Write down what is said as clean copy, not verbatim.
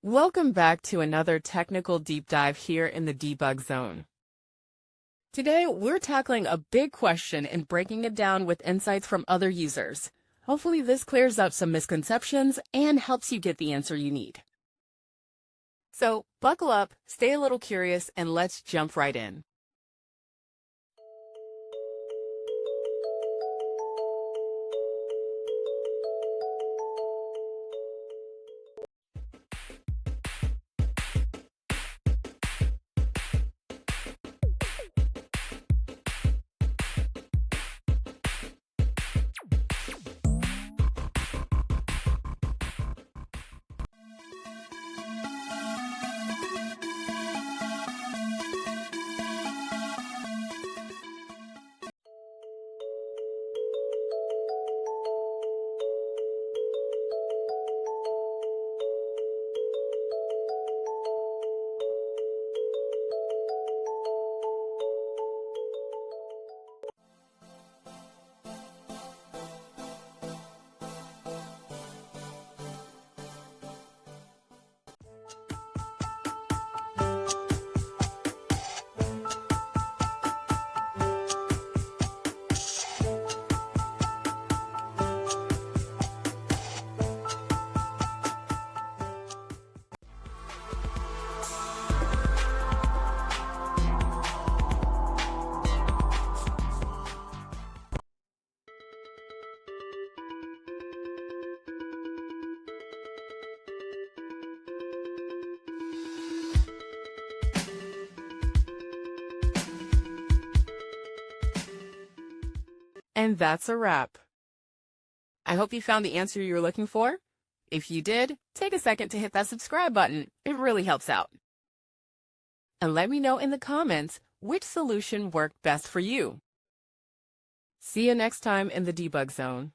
Welcome back to another technical deep dive here in the debug zone. Today, we're tackling a big question and breaking it down with insights from other users. Hopefully this clears up some misconceptions and helps you get the answer you need. So buckle up, stay a little curious, and let's jump right in. And that's a wrap. I hope you found the answer you were looking for. If you did, take a second to hit that subscribe button. It really helps out. And let me know in the comments which solution worked best for you. See you next time in the debug zone.